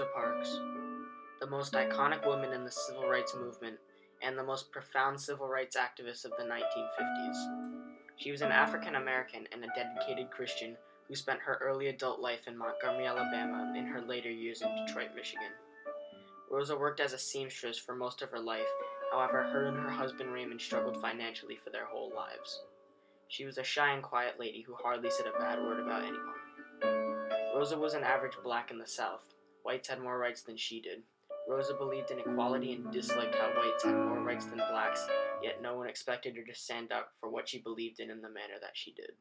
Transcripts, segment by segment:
Rosa Parks, the most iconic woman in the civil rights movement and the most profound civil rights activist of the 1950s. She was an African American and a dedicated Christian who spent her early adult life in Montgomery, Alabama, and her later years in Detroit, Michigan. Rosa worked as a seamstress for most of her life. However, her and her husband Raymond struggled financially for their whole lives. She was a shy and quiet lady who hardly said a bad word about anyone. Rosa was an average black in the South. Whites had more rights than she did. Rosa believed in equality and disliked how whites had more rights than blacks, yet no one expected her to stand up for what she believed in the manner that she did.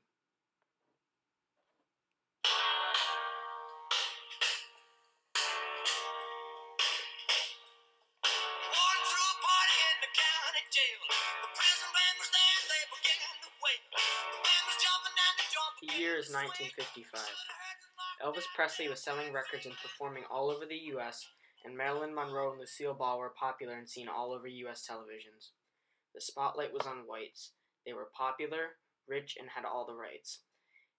The year is 1955. Elvis Presley was selling records and performing all over the U.S., and Marilyn Monroe and Lucille Ball were popular and seen all over U.S. televisions. The spotlight was on whites. They were popular, rich, and had all the rights.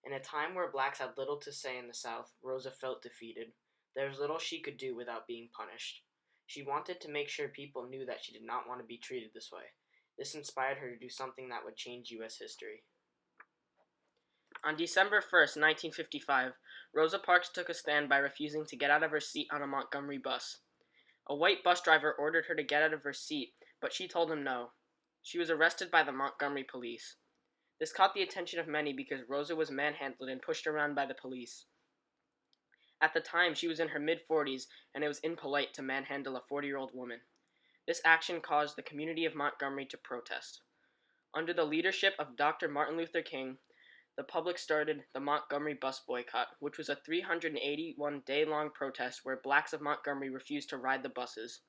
In a time where blacks had little to say in the South, Rosa felt defeated. There was little she could do without being punished. She wanted to make sure people knew that she did not want to be treated this way. This inspired her to do something that would change U.S. history. On December 1st, 1955, Rosa Parks took a stand by refusing to get out of her seat on a Montgomery bus. A white bus driver ordered her to get out of her seat, but she told him no. She was arrested by the Montgomery police. This caught the attention of many because Rosa was manhandled and pushed around by the police. At the time, she was in her mid-40s, and it was impolite to manhandle a 40-year-old woman. This action caused the community of Montgomery to protest. Under the leadership of Dr. Martin Luther King, the public started the Montgomery bus boycott, which was a 381-day-long protest where blacks of Montgomery refused to ride the buses.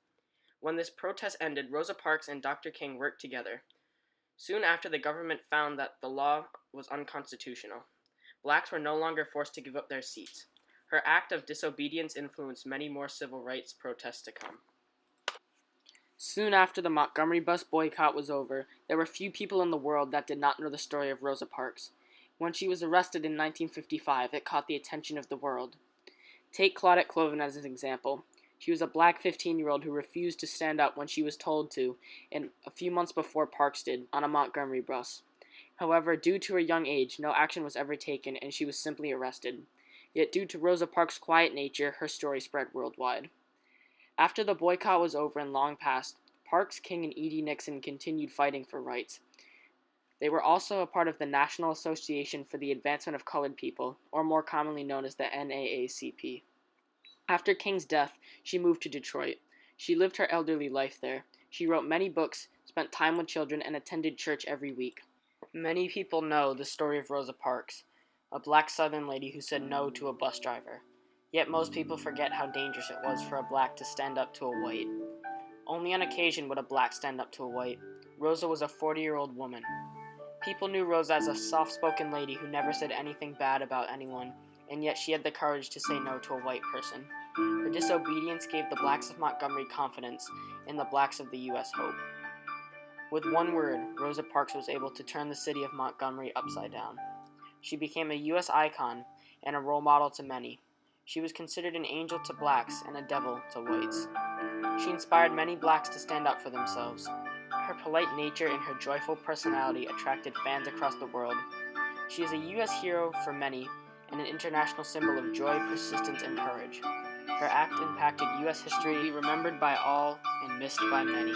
When this protest ended, Rosa Parks and Dr. King worked together. Soon after, the government found that the law was unconstitutional. Blacks were no longer forced to give up their seats. Her act of disobedience influenced many more civil rights protests to come. Soon after the Montgomery bus boycott was over, there were few people in the world that did not know the story of Rosa Parks. When she was arrested in 1955, it caught the attention of the world. Take Claudette Colvin as an example. She was a black 15-year-old who refused to stand up when she was told to, and a few months before Parks did, on a Montgomery bus. However, due to her young age, no action was ever taken, and she was simply arrested. Yet due to Rosa Parks' quiet nature, her story spread worldwide. After the boycott was over and long past, Parks, King, and E.D. Nixon continued fighting for rights. They were also a part of the National Association for the Advancement of Colored People, or more commonly known as the NAACP. After King's death, she moved to Detroit. She lived her elderly life there. She wrote many books, spent time with children, and attended church every week. Many people know the story of Rosa Parks, a black Southern lady who said no to a bus driver. Yet most people forget how dangerous it was for a black to stand up to a white. Only on occasion would a black stand up to a white. Rosa was a 40-year-old woman. People knew Rosa as a soft-spoken lady who never said anything bad about anyone, and yet she had the courage to say no to a white person. Her disobedience gave the blacks of Montgomery confidence, and the blacks of the U.S. hope. With one word, Rosa Parks was able to turn the city of Montgomery upside down. She became a U.S. icon and a role model to many. She was considered an angel to blacks and a devil to whites. She inspired many blacks to stand up for themselves. Her polite nature and her joyful personality attracted fans across the world. She is a U.S. hero for many and an international symbol of joy, persistence, and courage. Her act impacted U.S. history, remembered by all and missed by many.